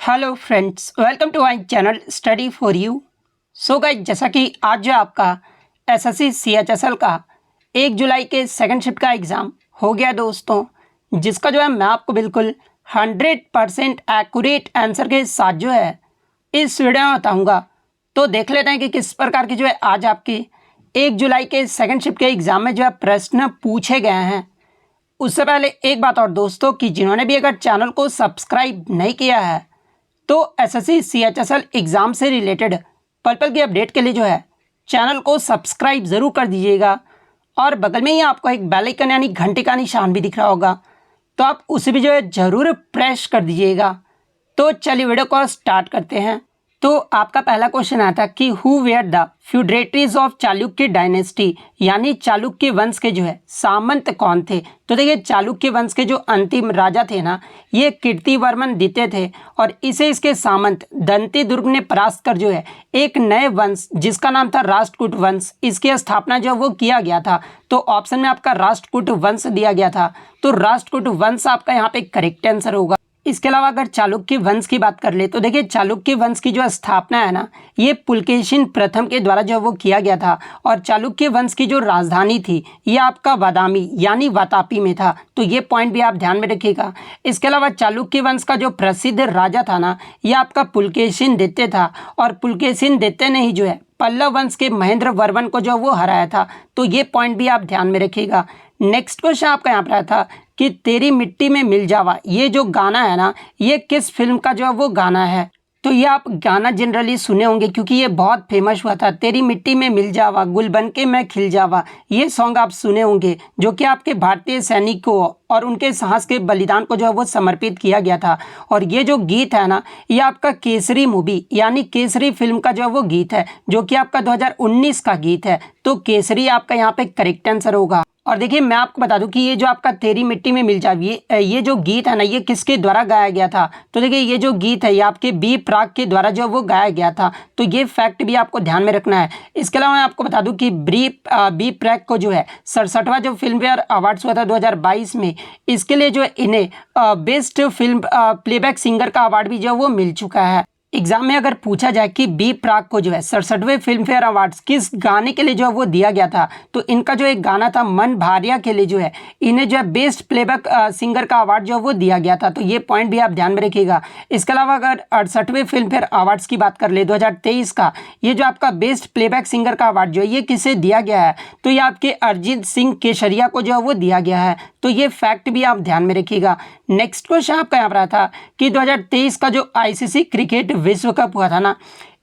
Hello friends, welcome to my channel study for you. So guys, जैसा कि आज जो आपका एसएससी सीएचएसएल का 1 जुलाई के सेकंड शिफ्ट का एग्ज़ाम हो गया दोस्तों, जिसका जो है मैं आपको बिल्कुल 100% एक्यूरेट आंसर के साथ जो है इस वीडियो में बताऊंगा। तो देख लेते हैं कि किस प्रकार की जो है आज आपकी 1 जुलाई के सेकंड शिफ्ट के एग्ज़ाम में जो है प्रश्न पूछे गए हैं। उससे पहले एक बात और दोस्तों, कि जिन्होंने भी अगर चैनल को सब्सक्राइब नहीं किया है तो एसएससी सीएचएसएल एग्ज़ाम से रिलेटेड पल पल की अपडेट के लिए जो है चैनल को सब्सक्राइब ज़रूर कर दीजिएगा। और बगल में ही आपको एक बेल आइकन यानी घंटे का निशान भी दिख रहा होगा, तो आप उसे भी जो है ज़रूर प्रेस कर दीजिएगा। तो चलिए वीडियो को स्टार्ट करते हैं। तो आपका पहला क्वेश्चन आता है कि who were the feudatories of Chalukya dynasty, यानी चालुक्य वंश के जो है सामंत कौन थे। तो देखिए, चालुक्य वंश के जो अंतिम राजा थे ना, ये कीर्तिवर्मन द्वितीय थे और इसे इसके सामंत दंतीदुर्ग ने परास्त कर जो है एक नए वंश जिसका नाम था राष्ट्रकूट वंश, इसकी स्थापना जो वो किया गया था। तो ऑप्शन में आपका राष्ट्रकूट वंश दिया गया था, तो राष्ट्रकूट वंश आपका यहाँ पे करेक्ट आंसर होगा। इसके अलावा अगर चालुक्य वंश की बात कर ले तो देखिए, चालुक्य वंश की जो स्थापना है ना, ये पुलकेशिन प्रथम के द्वारा जो वो किया गया था। और चालुक्य वंश की जो राजधानी थी ये आपका बादामी यानी वातापी में था। तो ये पॉइंट भी आप ध्यान में रखिएगा। इसके अलावा चालुक्य वंश का जो प्रसिद्ध राजा था ना, ये आपका पुलकेशिन द्वितीय था। और पुलकेशिन द्वितीय ने ही जो है पल्लव वंश के महेंद्र वर्मन को जो वो हराया था। तो ये पॉइंट भी आप ध्यान में रखिएगा। नेक्स्ट क्वेश्चन आपका यहाँ पर आया था कि तेरी मिट्टी में मिल जावा, ये जो गाना है ना, ये किस फिल्म का जो है वो गाना है। तो ये आप गाना जनरली सुने होंगे क्योंकि ये बहुत फेमस हुआ था। तेरी मिट्टी में मिल जावा, गुल बन के मैं खिल जावा, ये सॉन्ग आप सुने होंगे, जो कि आपके भारतीय सैनिकों और उनके साहस के बलिदान को जो है वो समर्पित किया गया था। और ये जो गीत है ना, ये आपका केसरी मूवी यानी केसरी फिल्म का जो है वो गीत है, जो कि आपका 2019 का गीत है। तो केसरी आपका यहाँ पे करेक्ट आंसर होगा। और देखिए, मैं आपको बता दूं कि ये जो आपका तेरी मिट्टी में मिल जाए, ये जो गीत है ना, ये किसके द्वारा गाया गया था। तो देखिए, ये जो गीत है ये आपके बी प्राक के द्वारा जो वो गाया गया था। तो ये फैक्ट भी आपको ध्यान में रखना है। इसके अलावा मैं आपको बता दूं कि बी प्राक को जो है 67वां जो फिल्म फेयर अवार्ड्स हुआ था 2022 में, इसके लिए जो है इन्हें बेस्ट फिल्म प्लेबैक सिंगर का अवार्ड भी जो वो मिल चुका है। एग्जाम में अगर पूछा जाए कि बी प्राक को जो है 67वें फिल्म फेयर अवार्ड्स किस गाने के लिए जो है वो दिया गया था, तो इनका जो एक गाना था मन भारिया के लिए जो है इन्हें जो है बेस्ट प्लेबैक सिंगर का अवार्ड जो है वो दिया गया था। तो ये पॉइंट भी आप ध्यान में रखिएगा। इसके अलावा अगर 68वें फिल्म फेयर अवार्ड्स की बात कर ले 2023 का, ये जो आपका बेस्ट प्लेबैक सिंगर का अवार्ड जो है ये किसे दिया गया है, तो ये आपके अरिजीत सिंह केसरिया को जो है वो दिया गया है। तो ये फैक्ट भी आप ध्यान में रखिएगा। नेक्स्ट क्वेश्चन आपका यहाँ पर रहा था कि 2023 का जो आईसीसी क्रिकेट विश्व कप हुआ था ना,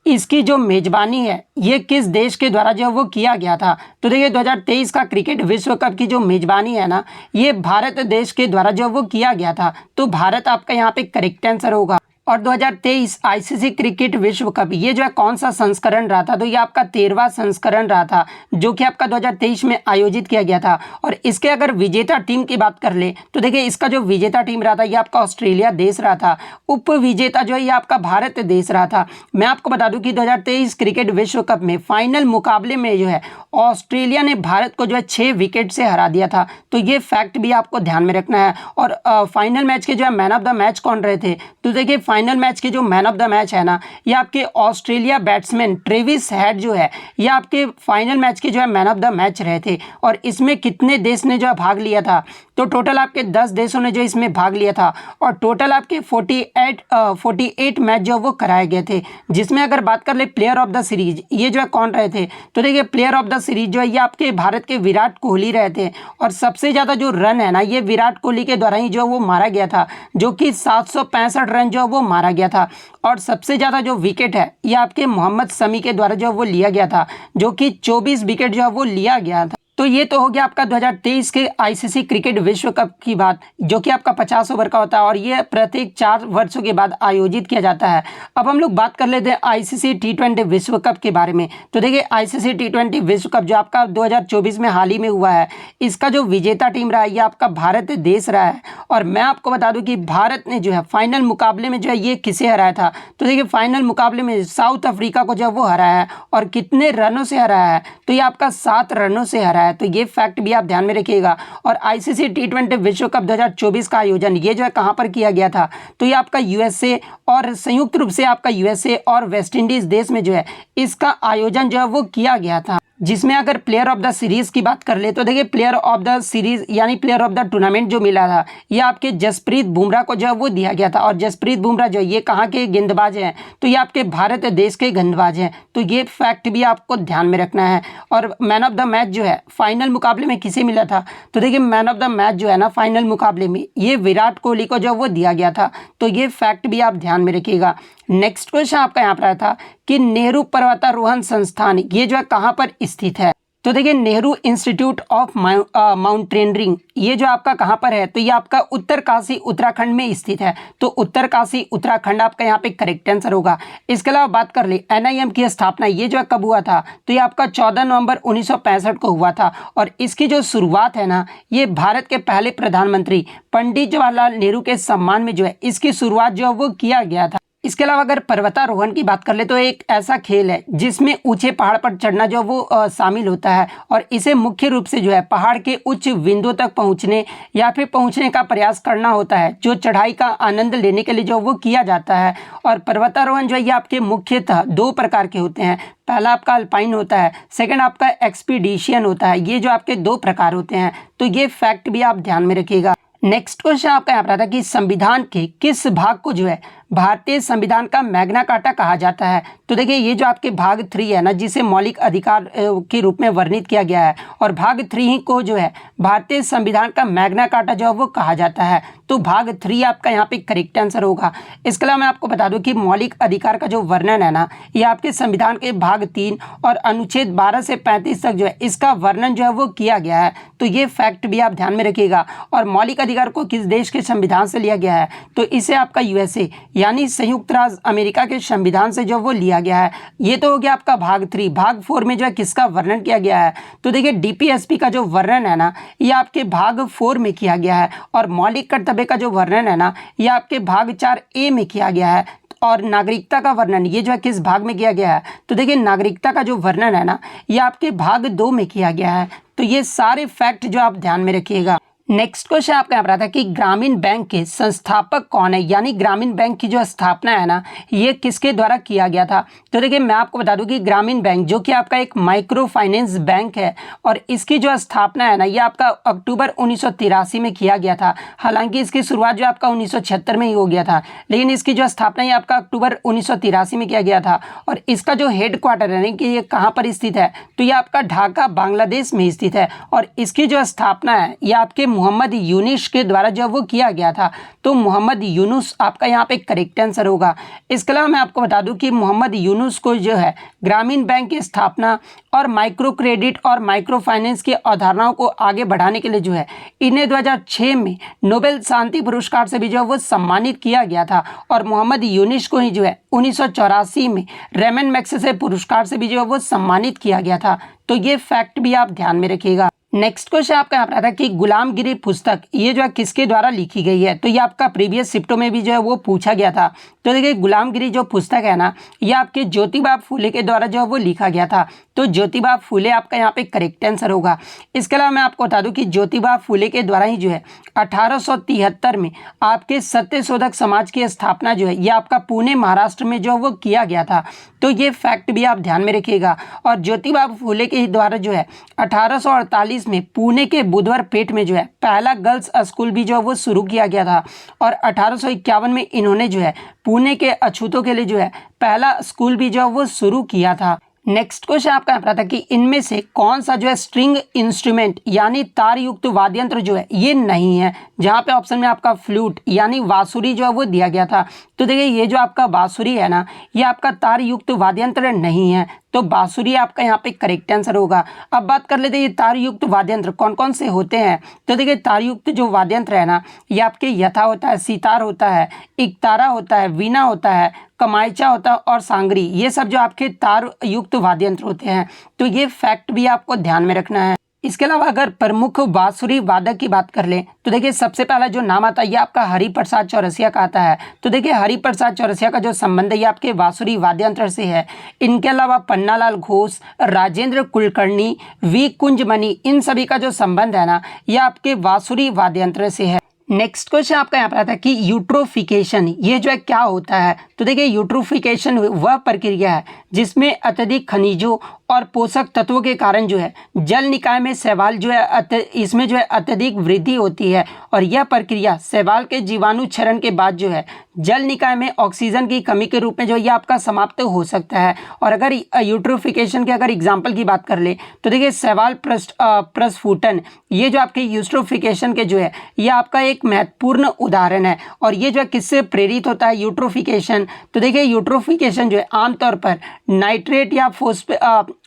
इसकी जो मेजबानी है ये किस देश के द्वारा जो वो किया गया था। तो देखिए, 2023 का क्रिकेट विश्व कप की जो मेजबानी है ना, ये भारत देश के द्वारा जो वो किया गया था। तो भारत आपका यहाँ पे करेक्ट आंसर होगा। और 2023 आईसीसी क्रिकेट विश्व कप ये जो है कौन सा संस्करण रहा था, तो ये आपका 13वां संस्करण रहा था, जो कि आपका 2023 में आयोजित किया गया था। और इसके अगर विजेता टीम की बात कर ले तो देखिए, इसका जो विजेता टीम रहा था ये आपका ऑस्ट्रेलिया देश रहा था। उप विजेता जो है ये आपका भारत देश रहा था। मैं आपको बता दूं कि 2023 क्रिकेट विश्व कप में फाइनल मुकाबले में जो है ऑस्ट्रेलिया ने भारत को जो है 6 विकेट से हरा दिया था। तो ये फैक्ट भी आपको ध्यान में रखना है। और फाइनल मैच के जो है मैन ऑफ द मैच कौन रहे थे, तो देखिए, फाइनल मैच के जो मैन ऑफ द मैच है ना, ये आपके ऑस्ट्रेलिया बैट्समैन ट्रेविस हेड जो है ये आपके फाइनल मैच के जो है मैन ऑफ द मैच रहे थे। और इसमें कितने देश ने जो है भाग लिया था, तो टोटल आपके 10 देशों ने जो इसमें भाग लिया था। और टोटल आपके 48 मैच जो वो कराए गए थे, जिसमें अगर बात कर ले प्लेयर ऑफ द सीरीज, ये जो है कौन रहे थे, तो देखिए, प्लेयर ऑफ द सीरीज जो है ये आपके भारत के विराट कोहली रहे थे। और सबसे ज़्यादा जो रन है ना, ये विराट कोहली के द्वारा ही जो वो मारा गया था, जो कि 765 रन जो वो मारा गया था। और सबसे ज़्यादा जो विकेट है ये आपके मोहम्मद शमी के द्वारा जो वो लिया गया था, जो कि 24 विकेट जो है वो लिया गया था। तो ये तो हो गया आपका 2023 के आईसीसी क्रिकेट विश्व कप की बात, जो कि आपका 50 ओवर का होता है और ये प्रत्येक 4 वर्षों के बाद आयोजित किया जाता है। अब हम लोग बात कर लेते हैं आईसीसी टी20 विश्व कप के बारे में। तो देखिए, आईसीसी टी20 विश्व कप जो आपका 2024 में हाल ही में हुआ है, इसका जो विजेता टीम रहा है ये आपका भारत देश रहा है। और मैं आपको बता दूं कि भारत ने जो है फाइनल मुकाबले में जो है ये किसे हराया था, तो देखिए, फाइनल मुकाबले में साउथ अफ्रीका को जो वो हराया है। और कितने रनों से हराया है, तो ये आपका 7 रनों से हराया है, तो ये फैक्ट भी आप ध्यान में रखिएगा। और आईसीसी T20 विश्व कप 2024 का आयोजन ये जो है कहाँ पर किया गया था, तो ये आपका यूएसए और संयुक्त रूप से आपका यूएसए और वेस्ट इंडीज़ देश में जो है इसका आयोजन जो है वो किया गया था। जिसमें अगर प्लेयर ऑफ द सीरीज़ की बात कर ले तो देखिए प्लेयर ऑफ द सीरीज़ यानी प्लेयर ऑफ द टूर्नामेंट जो मिला था ये आपके जसप्रीत बुमराह को जो है वो दिया गया था। और जसप्रीत बुमराह जो है ये कहाँ के गेंदबाज हैं, तो ये आपके भारत देश के गेंदबाज हैं, तो ये फैक्ट भी आपको ध्यान में रखना है। और मैन ऑफ द मैच जो है फाइनल मुकाबले में किसे मिला था, तो देखिए मैन ऑफ द मैच जो है ना फाइनल मुकाबले में ये विराट कोहली को जो वो दिया गया था, तो ये फैक्ट भी आप ध्यान में रखिएगा। नेक्स्ट क्वेश्चन आपका यहाँ पर आया था कि नेहरू पर्वतारोहण संस्थान ये जो है कहाँ पर स्थित है, तो देखिए नेहरू इंस्टीट्यूट ऑफ माउंटेनियरिंग ये जो आपका कहाँ पर है, तो ये आपका उत्तरकाशी उत्तराखंड में स्थित है। तो उत्तरकाशी उत्तराखंड आपका यहाँ पे करेक्ट आंसर होगा। इसके अलावा बात कर ले एनआईएम की स्थापना ये जो है कब हुआ था, तो ये आपका 14 नवंबर 1965 को हुआ था। और इसकी जो शुरुआत है ना ये भारत के पहले प्रधानमंत्री पंडित जवाहरलाल नेहरू के सम्मान में जो है इसकी शुरुआत जो है वो किया गया था। इसके अलावा अगर पर्वतारोहण की बात कर ले तो एक ऐसा खेल है जिसमें ऊंचे पहाड़ पर चढ़ना जो वो शामिल होता है। और इसे मुख्य रूप से जो है पहाड़ के उच्च बिंदु तक पहुंचने या फिर पहुंचने का प्रयास करना होता है, जो चढ़ाई का आनंद लेने के लिए जो वो किया जाता है। और पर्वतारोहण जो है ये आपके मुख्यतः दो प्रकार के होते हैं। पहला आपका अल्पाइन होता है, सेकंड आपका एक्सपीडिशन होता है। ये जो आपके दो प्रकार होते हैं, तो ये फैक्ट भी आप ध्यान में रखिएगा। नेक्स्ट क्वेश्चन आपका यहाँ पर आता है कि संविधान के किस भाग को जो है भारतीय संविधान का मैग्ना कार्टा कहा जाता है। तो देखिए ये जो आपके भाग 3 है ना जिसे मौलिक अधिकार के रूप में वर्णित किया गया है, और भाग 3 ही को जो है भारतीय संविधान का मैग्ना कार्टा जो है वो कहा जाता है। तो भाग 3 आपका यहाँ पे करेक्ट आंसर होगा। इसके अलावा मैं आपको बता दूं कि मौलिक अधिकार का जो वर्णन है ना ये आपके संविधान के भाग 3 और अनुच्छेद 12 से 35 तक जो है इसका वर्णन जो है वो किया गया है। तो ये फैक्ट भी आप ध्यान में रखिएगा। और मौलिक अधिकार को किस देश के संविधान से लिया गया है, तो इसे आपका यूएसए यानी संयुक्त राज्य अमेरिका के संविधान से जो वो लिया गया है। ये तो हो गया आपका भाग 3। भाग 4 में जो है किसका वर्णन किया गया है, तो देखिए डीपीएसपी का जो वर्णन है ना ये आपके भाग 4 में किया गया है। और मौलिक कर्तव्य का जो वर्णन है ना ये आपके भाग 4A में किया गया है। और नागरिकता का वर्णन ये जो है किस भाग में किया गया है, तो देखिए नागरिकता का जो वर्णन है ना ये आपके भाग 2 में किया गया है। तो ये सारे फैक्ट जो आप ध्यान में रखिएगा। नेक्स्ट क्वेश्चन आपका यहाँ पर आता है कि ग्रामीण बैंक के संस्थापक कौन है, यानी ग्रामीण बैंक की जो स्थापना है ना ये किसके द्वारा किया गया था। तो देखिए मैं आपको बता दूं कि ग्रामीण बैंक जो कि आपका एक माइक्रो फाइनेंस बैंक है और इसकी जो स्थापना है ना ये आपका अक्टूबर 1983 में किया गया था। हालांकि इसकी शुरुआत जो आपका 1976 में ही हो गया था, लेकिन इसकी जो स्थापना ये आपका अक्टूबर 1983 में किया गया था। और इसका जो हेड क्वार्टर है कि ये कहाँ पर स्थित है, तो ये आपका ढाका बांग्लादेश में स्थित है। और इसकी जो स्थापना है ये आपके मोहम्मद यूनुस के द्वारा जब वो किया गया था। तो मोहम्मद यूनुस आपका यहाँ पे करेक्ट आंसर होगा। इसके अलावा मैं आपको बता दूं कि मोहम्मद यूनुस को जो है ग्रामीण बैंक की स्थापना और माइक्रो क्रेडिट और माइक्रो फाइनेंस की अवधारणाओं को आगे बढ़ाने के लिए जो है इन्हें 2006 में नोबेल शांति पुरस्कार से भी जो है वो सम्मानित किया गया था। और मोहम्मद यूनुस को ही जो है 1984 में रेमन मैग्सेसे पुरस्कार से भी जो है वो सम्मानित किया गया था। तो ये फैक्ट भी आप ध्यान में रखिएगा। नेक्स्ट क्वेश्चन आपका यहाँ पर आता है कि गुलामगिरी पुस्तक ये जो है किसके द्वारा लिखी गई है, तो ये आपका प्रीवियस शिफ्टों में भी जो है वो पूछा गया था। तो देखिए गुलामगिरी जो पुस्तक है ना ये आपके ज्योतिबा फूले के द्वारा जो है वो लिखा गया था। तो ज्योतिबा फूले आपका यहाँ पे करेक्ट आंसर होगा। इसके अलावा मैं आपको बता दूं कि ज्योतिबा फूले के द्वारा ही जो है 1873 में आपके सत्यशोधक समाज की स्थापना जो है ये आपका पुणे महाराष्ट्र में जो है वो किया गया था। तो ये फैक्ट भी आप ध्यान में रखिएगा। और ज्योतिबा फूले के द्वारा जो है 1848 में पुणे के बुधवारपेट में जो है पहला गर्ल्स स्कूल भी जो है वो शुरू किया गया था। और 1851 में इन्होंने जो है पुणे के अछूतों के लिए जो है पहला स्कूल भी जो है वो शुरू किया था। नेक्स्ट क्वेश्चन आपका यहाँ पर था कि इनमें से कौन सा जो है स्ट्रिंग इंस्ट्रूमेंट यानी तार युक्त वाद्य यंत्र जो है ये नहीं है, जहाँ पे ऑप्शन में आपका फ्लूट यानी बांसुरी जो है वो दिया गया था। तो देखिए ये जो आपका बांसुरी है ना ये आपका तार युक्त वाद्य यंत्र नहीं है, तो बांसुरी आपका यहाँ पे करेक्ट आंसर होगा। अब बात कर लेते हैं ये तार युक्त वाद्य यंत्र कौन कौन से होते हैं। तो देखिए तार युक्त जो वाद्य यंत्र है ना ये आपके यथा होता है, सितार होता है, इकतारा होता है, वीणा होता है, कमाइचा होता है और सांगरी, ये सब जो आपके तार युक्त वाद्य यंत्र होते हैं। तो ये फैक्ट भी आपको ध्यान में रखना है। इसके अलावा अगर प्रमुख बांसुरी वादक की बात कर लें तो देखिए सबसे पहला जो नाम आता है ये आपका हरिप्रसाद चौरसिया का आता है। तो देखिए हरिप्रसाद चौरसिया का जो संबंध है ये आपके बांसुरी वाद्य यंत्र से है। इनके अलावा पन्नालाल घोष, राजेंद्र कुलकर्णी, वी कुंजमणि, इन सभी का जो संबंध है ना ये आपके बांसुरी वाद्य यंत्र से है। नेक्स्ट क्वेश्चन आपका यहाँ पर आता है कि यूट्रोफिकेशन ये जो है क्या होता है। तो देखिए यूट्रोफिकेशन वह प्रक्रिया है जिसमें अत्यधिक खनिजों और पोषक तत्वों के कारण जो है जल निकाय में शैवाल जो है इसमें जो है अत्यधिक वृद्धि होती है और यह प्रक्रिया शैवाल के जीवाणु क्षरण के बाद जो है जल निकाय में ऑक्सीजन की कमी के रूप में जो ये आपका समाप्त हो सकता है। और अगर यूट्रोफिकेशन के अगर एग्जाम्पल की बात कर ले तो देखिए शैवाल प्रस्फुटन ये जो आपके यूट्रोफिकेशन के जो है ये आपका एक महत्वपूर्ण उदाहरण है। और ये जो है किससे प्रेरित होता है यूट्रोफिकेशन। तो देखिए यूट्रोफिकेशन जो है आमतौर पर नाइट्रेट या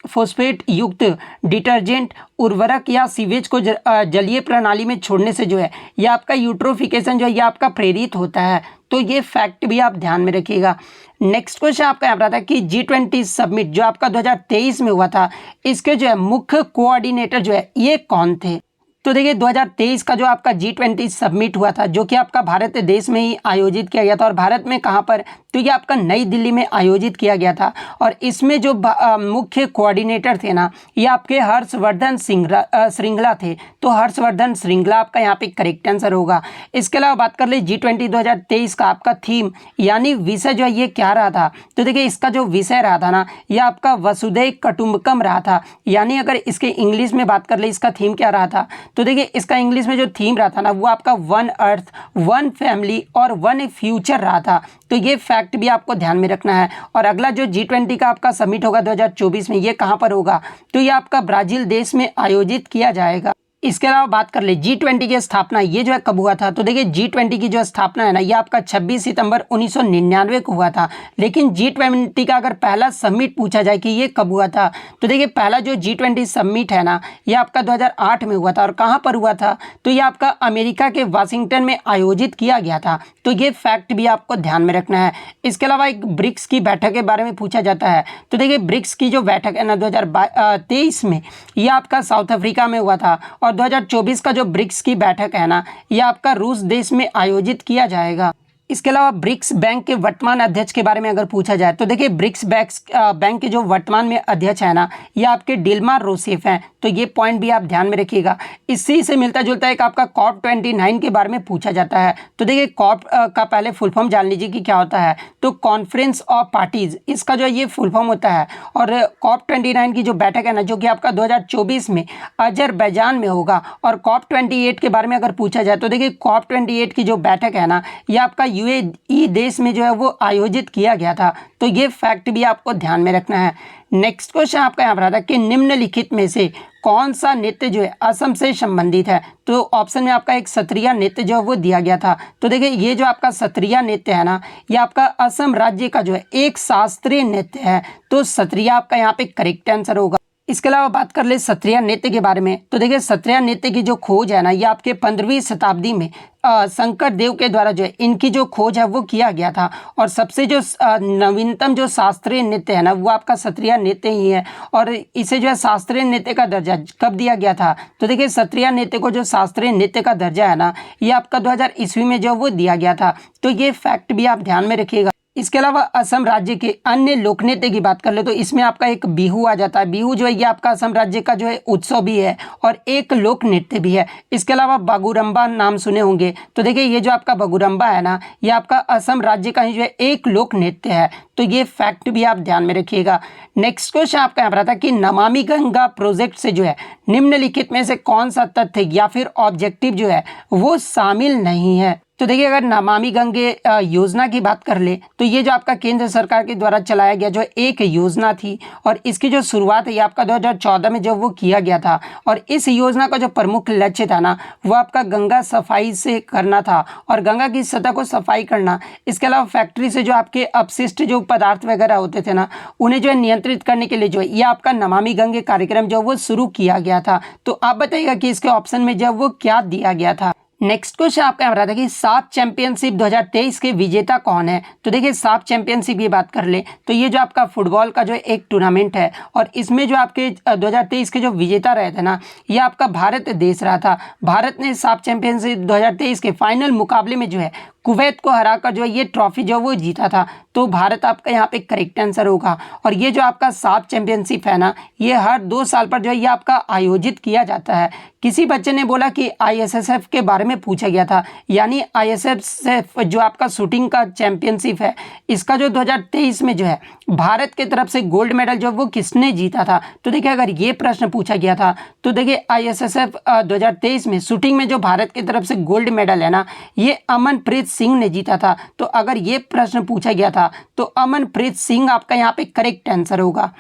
फॉस्फेट युक्त डिटर्जेंट, उर्वरक या सीवेज को जलीय प्रणाली में छोड़ने से जो है ये आपका यूट्रोफिकेशन जो है ये आपका प्रेरित होता है। तो ये फैक्ट भी आप ध्यान में रखिएगा। नेक्स्ट क्वेश्चन आपका यहाँ पर आता है कि G20 समिट जो आपका 2023 में हुआ था इसके जो है मुख्य कोऑर्डिनेटर जो है ये कौन थे। तो देखिए 2023 का जो आपका G20 समिट हुआ था जो कि आपका भारत देश में ही आयोजित किया गया था। और भारत में कहाँ पर, तो ये आपका नई दिल्ली में आयोजित किया गया था। और इसमें जो मुख्य कोऑर्डिनेटर थे ना ये आपके हर्षवर्धन श्रृंगला थे। तो हर्षवर्धन श्रृंगला आपका यहाँ पे करेक्ट आंसर होगा। इसके अलावा बात कर ले G20 2023 का आपका थीम यानी विषय जो है ये क्या रहा था। तो देखिए इसका जो विषय रहा था ना ये आपका वसुधैव कुटुंबकम रहा था। यानी अगर इसके इंग्लिश में बात कर ले इसका थीम क्या रहा था। तो देखिए इसका इंग्लिश में जो थीम रहा था ना वो आपका वन अर्थ, वन फैमिली और वन फ्यूचर रहा था। तो ये फैक्ट भी आपको ध्यान में रखना है। और अगला जो G20 का आपका समिट होगा 2024 में ये कहाँ पर होगा, तो ये आपका ब्राज़ील देश में आयोजित किया जाएगा। इसके अलावा बात कर ले G20 की स्थापना ये जो है कब हुआ था। तो देखिए G20 की जो स्थापना है ना ये आपका 26 सितंबर 1999 को हुआ था। लेकिन G20 का अगर पहला समिट पूछा जाए कि ये कब हुआ था तो देखिए पहला जो G20 समिट है ना ये आपका 2008 में हुआ था। और कहाँ पर हुआ था, तो ये आपका अमेरिका के वाशिंगटन में आयोजित किया गया था। तो ये फैक्ट भी आपको ध्यान में रखना है। इसके अलावा एक ब्रिक्स की बैठक के बारे में पूछा जाता है। तो देखिए ब्रिक्स की जो बैठक है ना 2023 में ये आपका साउथ अफ्रीका में हुआ था। और 2024 का जो ब्रिक्स की बैठक है ना ये आपका रूस देश में आयोजित किया जाएगा। इसके अलावा ब्रिक्स बैंक के वर्तमान अध्यक्ष के बारे में अगर पूछा जाए तो देखिए ब्रिक्स बैंक के जो वर्तमान में अध्यक्ष है ना ये आपके डिल्मा रोसेफ हैं। तो ये पॉइंट भी आप ध्यान में रखिएगा। इसी से मिलता जुलता एक आपका COP29 के बारे में पूछा जाता है। तो देखिए COP का पहले फुल फॉर्म जान लीजिए कि क्या होता है। तो कॉन्फ्रेंस ऑफ पार्टीज इसका जो ये फुल फॉर्म होता है। और COP29 की जो बैठक है ना जो कि आपका 2024 में अजरबैजान में होगा। और COP28 के बारे में अगर पूछा जाए तो देखिए COP28 की जो बैठक है ना ये आपका UAE देश में जो है वो आयोजित किया गया था। तो ये फैक्ट भी आपको ध्यान में रखना है। नेक्स्ट क्वेश्चन आपका यहाँ पर आता है कि निम्नलिखित में से कौन सा नृत्य जो है असम से संबंधित है। तो ऑप्शन में आपका एक सत्रिया नृत्य जो है वो दिया गया था। तो देखिए ये जो आपका सत्रिया नृत्य है ना ये आपका असम राज्य का जो है एक शास्त्रीय नृत्य है। तो सत्रिया आपका यहाँ पे करेक्ट आंसर होगा। इसके अलावा बात कर ले सत्रिया नृत्य के बारे में। तो देखिए सत्रिया नृत्य की जो खोज है ना ये आपके 15वीं शताब्दी में शंकर देव के द्वारा जो है इनकी जो खोज है वो किया गया था। और सबसे जो नवीनतम जो शास्त्रीय नृत्य है ना वो आपका सत्रिया नृत्य ही है। और इसे जो है शास्त्रीय नृत्य का दर्जा कब दिया गया था। तो देखिए सत्रिया नृत्य को जो शास्त्रीय नृत्य का दर्जा है ना ये आपका 2000 ईस्वी में जो वो दिया गया था। तो ये फैक्ट भी आप ध्यान में रखिएगा। इसके अलावा असम राज्य के अन्य लोक नृत्य की बात कर ले तो इसमें आपका एक बिहू आ जाता है। बिहू जो है ये आपका असम राज्य का जो है उत्सव भी है और एक लोक नृत्य भी है। इसके अलावा बागुरम्बा नाम सुने होंगे। तो देखिए ये जो आपका बागुरम्बा है ना ये आपका असम राज्य का ही जो है एक लोक नृत्य है। तो ये फैक्ट भी आप ध्यान में रखिएगा। नेक्स्ट क्वेश्चन आपका यहाँ पर आता है कि नमामि गंगा प्रोजेक्ट से जो है निम्नलिखित में से कौन सा तथ्य या फिर ऑब्जेक्टिव जो है वो शामिल नहीं है। तो देखिए अगर नमामि गंगे योजना की बात कर ले तो ये जो आपका केंद्र सरकार के द्वारा चलाया गया जो एक योजना थी। और इसकी जो शुरुआत है ये आपका 2014 में जब वो किया गया था। और इस योजना का जो प्रमुख लक्ष्य था ना वो आपका गंगा सफाई से करना था और गंगा की सतह को सफाई करना। इसके अलावा फैक्ट्री से जो आपके अपशिष्ट जो पदार्थ वगैरह होते थे ना उन्हें जो है नियंत्रित करने के लिए जो है ये आपका नमामि गंगे कार्यक्रम जो वो शुरू किया गया था। तो आप बताइएगा कि इसके ऑप्शन में जब वो क्या दिया गया था। नेक्स्ट क्वेश्चन आपका यहाँ पर आता है कि साफ चैंपियनशिप 2023 के विजेता कौन है। तो देखिए साफ चैंपियनशिप की बात कर ले तो ये जो आपका फुटबॉल का जो एक टूर्नामेंट है और इसमें जो आपके 2023 के जो विजेता रहे थे ना, ये आपका भारत देश रहा था। भारत ने साफ चैंपियनशिप 2023 के फाइनल मुकाबले में जो है कुवैत को हराकर जो है ये ट्रॉफी जो वो जीता था। तो भारत आपका यहाँ पे करेक्ट आंसर होगा। और ये जो आपका साफ चैंपियनशिप है ना, ये हर 2 साल पर जो है ये आपका आयोजित किया जाता है। किसी बच्चे ने बोला कि ISSF के बारे में पूछा गया था, यानी ISSF जो आपका शूटिंग का चैंपियनशिप है, इसका जो 2023 में जो है भारत के तरफ से गोल्ड मेडल जो वो किसने जीता था। तो देखिए अगर ये प्रश्न पूछा गया था तो देखिए ISSF 2023 में शूटिंग में जो भारत की तरफ से गोल्ड मेडल है ना, ये अमनप्रीत सिंह ने जीता था। तो अगर ये प्रश्न पूछा गया था तो अमनप्रीत सिंह आपका यहाँ पे करेक्ट आंसर होगा।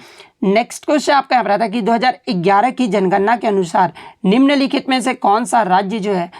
नेक्स्ट क्वेश्चन आपका यहाँ पर आता है कि 2011 की जनगणना के अनुसार निम्नलिखित में से कौन सा राज्य जो है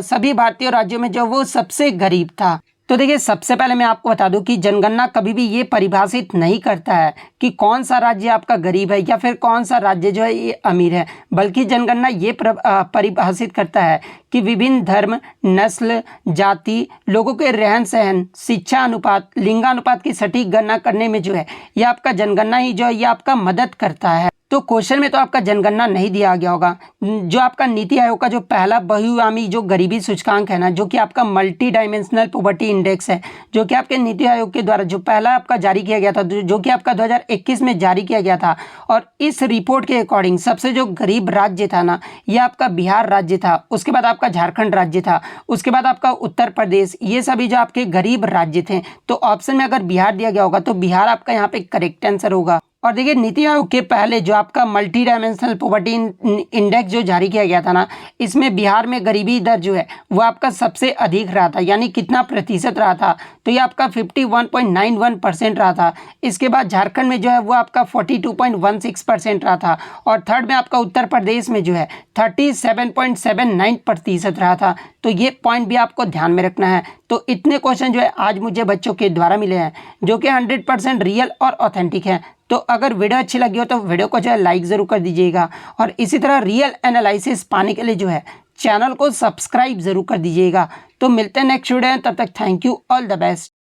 सभी भारतीय राज्यों में जो वो सबसे गरीब था। तो देखिए सबसे पहले मैं आपको बता दूं कि जनगणना कभी भी ये परिभाषित नहीं करता है कि कौन सा राज्य आपका गरीब है या फिर कौन सा राज्य जो है ये अमीर है, बल्कि जनगणना ये परिभाषित करता है कि विभिन्न धर्म, नस्ल, जाति, लोगों के रहन सहन, शिक्षा अनुपात, लिंगानुपात की सटीक गणना करने में जो है ये आपका जनगणना ही जो है ये आपका मदद करता है। तो क्वेश्चन में तो आपका जनगणना नहीं दिया गया होगा। जो आपका नीति आयोग का जो पहला बहुआयामी जो गरीबी सूचकांक है ना, जो कि आपका मल्टी डायमेंशनल पॉवर्टी इंडेक्स है, जो कि आपके नीति आयोग के द्वारा जो पहला आपका जारी किया गया था, जो कि आपका 2021 में जारी किया गया था। और इस रिपोर्ट के अकॉर्डिंग सबसे जो गरीब राज्य था ना, ये आपका बिहार राज्य था, उसके बाद आपका झारखंड राज्य था, उसके बाद आपका उत्तर प्रदेश, ये सभी जो आपके गरीब राज्य थे। तो ऑप्शन में अगर बिहार दिया गया होगा तो बिहार आपका यहाँ पे करेक्ट आंसर होगा। और देखिए नीति आयोग के पहले जो आपका मल्टी डायमेंशनल पॉवर्टी इंडेक्स जो जारी किया गया था ना, इसमें बिहार में गरीबी दर जो है वो आपका सबसे अधिक रहा था, यानी कितना प्रतिशत रहा था, तो ये आपका 51.91% रहा था। इसके बाद झारखंड में जो है वो आपका 42.16% रहा था। और थर्ड में आपका उत्तर प्रदेश में जो है 37.79% रहा था। तो ये पॉइंट भी आपको ध्यान में रखना है। तो इतने क्वेश्चन जो है आज मुझे बच्चों के द्वारा मिले हैं, जो कि 100% रियल और ऑथेंटिक हैं। तो अगर वीडियो अच्छी लगी हो तो वीडियो को जो है लाइक ज़रूर कर दीजिएगा, और इसी तरह रियल एनालिसिस पाने के लिए जो है चैनल को सब्सक्राइब ज़रूर कर दीजिएगा। तो मिलते हैं नेक्स्ट वीडियो में, तब तक thank you, all the best.